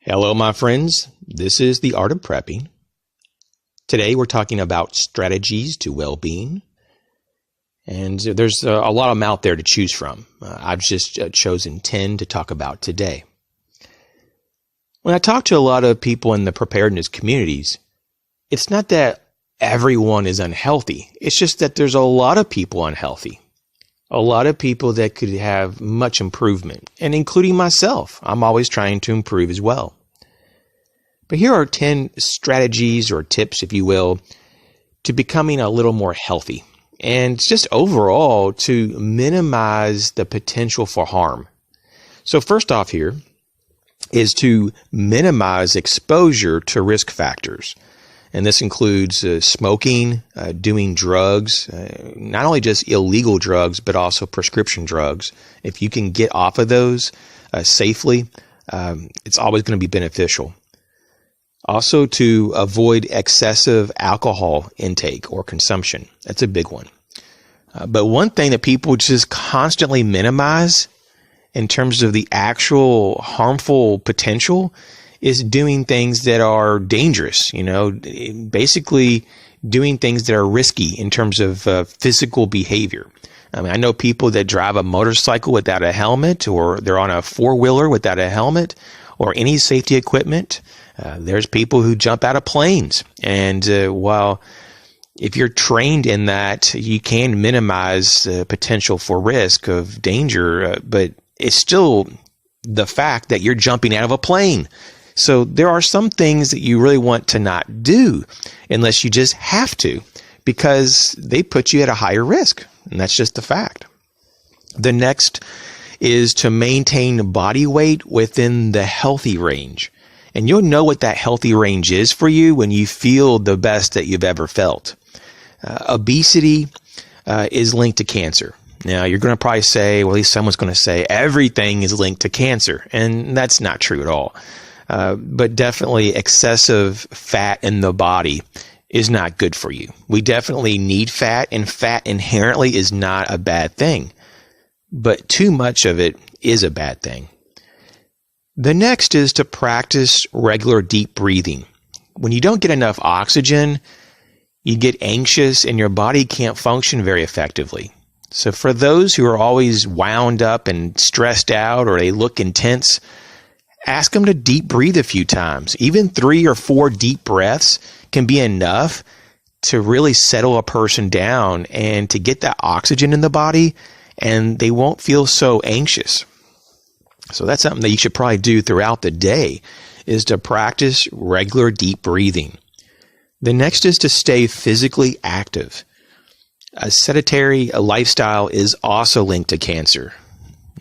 Hello, my friends. This is The Art of Prepping. Today, we're talking about strategies to well-being. And there's a lot of them out there to choose from. I've just chosen 10 to talk about today. When I talk to a lot of people in the preparedness communities, it's not that everyone is unhealthy. It's just that there's a lot of people unhealthy. A lot of people that could have much improvement, and including myself. I'm always trying to improve as well. But here are 10 strategies or tips, if you will, to becoming a little more healthy. And just overall to minimize the potential for harm. So first off here is to minimize exposure to risk factors. And this includes smoking, doing drugs, not only just illegal drugs, but also prescription drugs. If you can get off of those safely, it's always going to be beneficial. Also to avoid excessive alcohol intake or consumption. That's a big one. But one thing that people just constantly minimize in terms of the actual harmful potential is doing things that are dangerous, basically doing things that are risky in terms of physical behavior. I mean, I know people that drive a motorcycle without a helmet, or they're on a four-wheeler without a helmet or any safety equipment. There's people who jump out of planes. And while if you're trained in that, you can minimize potential for risk of danger, but it's still the fact that you're jumping out of a plane. So there are some things that you really want to not do unless you just have to, because they put you at a higher risk. And that's just the fact. The next is to maintain body weight within the healthy range. And you'll know what that healthy range is for you when you feel the best that you've ever felt. Obesity is linked to cancer. Now, you're going to probably say, well, at least someone's going to say, everything is linked to cancer. And that's not true at all. But definitely excessive fat in the body is not good for you. We definitely need fat, and fat inherently is not a bad thing. But too much of it is a bad thing. The next is to practice regular deep breathing. When you don't get enough oxygen, you get anxious and your body can't function very effectively. So for those who are always wound up and stressed out, or they look intense, ask them to deep breathe a few times. Even 3 or 4 deep breaths can be enough to really settle a person down and to get that oxygen in the body, and they won't feel so anxious. So that's something that you should probably do throughout the day, is to practice regular deep breathing. The next is to stay physically active. A sedentary lifestyle is also linked to cancer.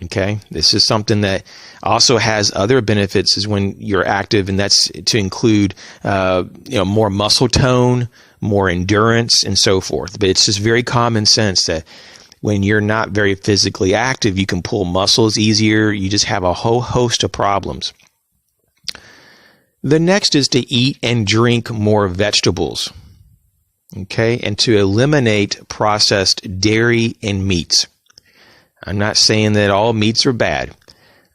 Okay, this is something that also has other benefits is when you're active, and that's to include more muscle tone, more endurance, and so forth. But it's just very common sense that when you're not very physically active, you can pull muscles easier. You just have a whole host of problems. The next is to eat and drink more vegetables. Okay, and to eliminate processed dairy and meats. I'm not saying that all meats are bad.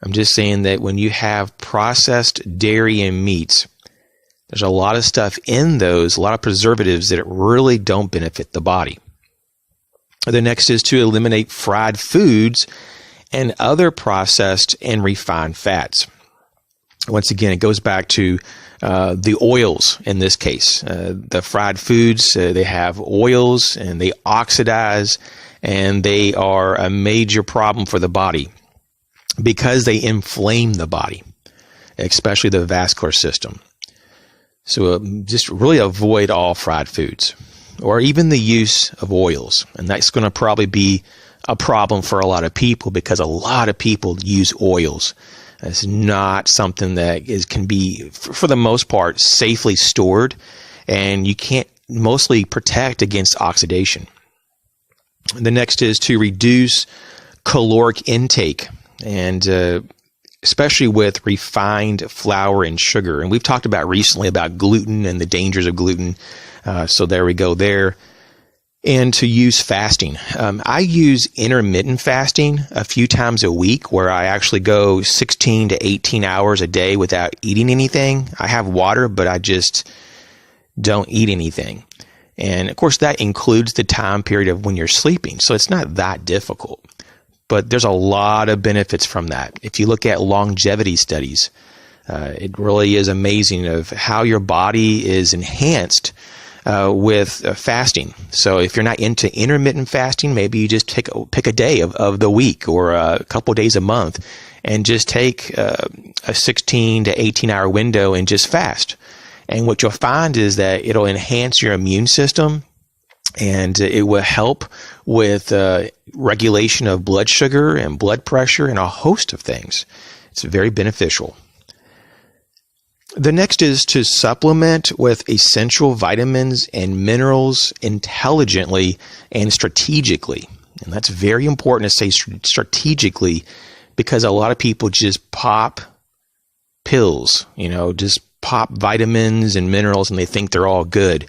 I'm just saying that when you have processed dairy and meats, there's a lot of stuff in those, a lot of preservatives that really don't benefit the body. The next is to eliminate fried foods and other processed and refined fats. Once again, it goes back to the oils in this case. The fried foods, they have oils and they oxidize, and they are a major problem for the body because they inflame the body, especially the vascular system. So just really avoid all fried foods or even the use of oils. And that's going to probably be a problem for a lot of people because a lot of people use oils. It's not something that can be, for the most part, safely stored, and you can't mostly protect against oxidation. The next is to reduce caloric intake, and especially with refined flour and sugar. And we've talked about recently about gluten and the dangers of gluten. So there we go there. And to use fasting. I use intermittent fasting a few times a week where I actually go 16 to 18 hours a day without eating anything. I have water, but I just don't eat anything. And of course, that includes the time period of when you're sleeping. So it's not that difficult. But there's a lot of benefits from that. If you look at longevity studies, it really is amazing of how your body is enhanced with fasting. So if you're not into intermittent fasting, maybe you just pick a day of the week or a couple days a month and just take a 16 to 18 hour window and just fast. And what you'll find is that it'll enhance your immune system and it will help with regulation of blood sugar and blood pressure and a host of things. It's very beneficial. The next is to supplement with essential vitamins and minerals intelligently and strategically. And that's very important to say strategically because a lot of people just pop pills, just pop vitamins and minerals and they think they're all good.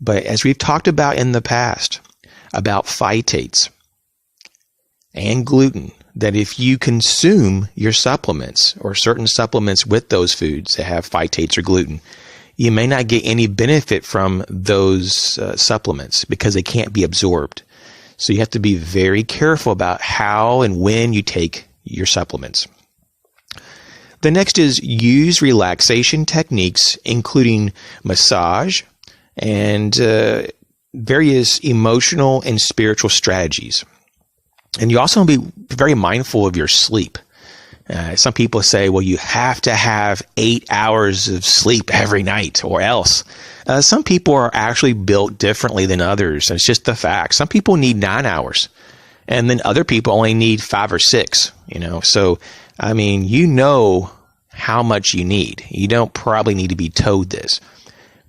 But as we've talked about in the past, about phytates and gluten, that if you consume your supplements or certain supplements with those foods that have phytates or gluten, you may not get any benefit from those supplements because they can't be absorbed. So you have to be very careful about how and when you take your supplements. The next is use relaxation techniques, including massage and various emotional and spiritual strategies. And you also want to be very mindful of your sleep. Some people say, well, you have to have 8 hours of sleep every night or else. Some people are actually built differently than others. It's just the fact. Some people need 9 hours and then other people only need 5 or 6, So, how much you need. You don't probably need to be told this.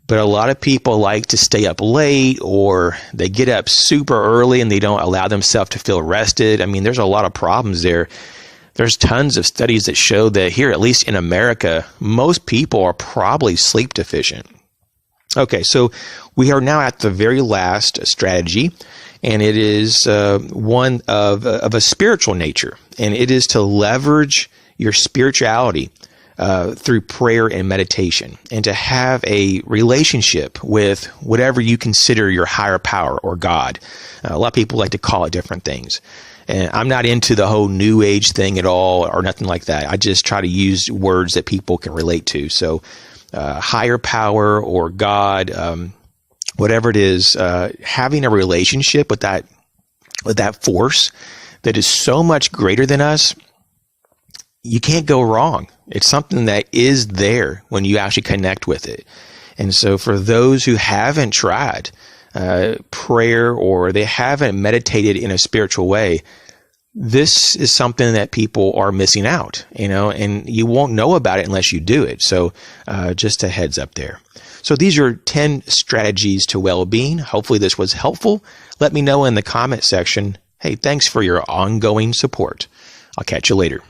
But a lot of people like to stay up late or they get up super early and they don't allow themselves to feel rested. There's a lot of problems there. There's tons of studies that show that here, at least in America, most people are probably sleep deficient. Okay, so we are now at the very last strategy, and it is one of a spiritual nature, and it is to leverage your spirituality through prayer and meditation, and to have a relationship with whatever you consider your higher power or God. A lot of people like to call it different things. And I'm not into the whole new age thing at all or nothing like that. I just try to use words that people can relate to. So higher power or God, whatever it is, having a relationship with that force that is so much greater than us, you can't go wrong. It's something that is there when you actually connect with it. And so for those who haven't tried prayer or they haven't meditated in a spiritual way, this is something that people are missing out, and you won't know about it unless you do it. So just a heads up there. So these are 10 strategies to well-being. Hopefully this was helpful. Let me know in the comment section. Hey, thanks for your ongoing support. I'll catch you later.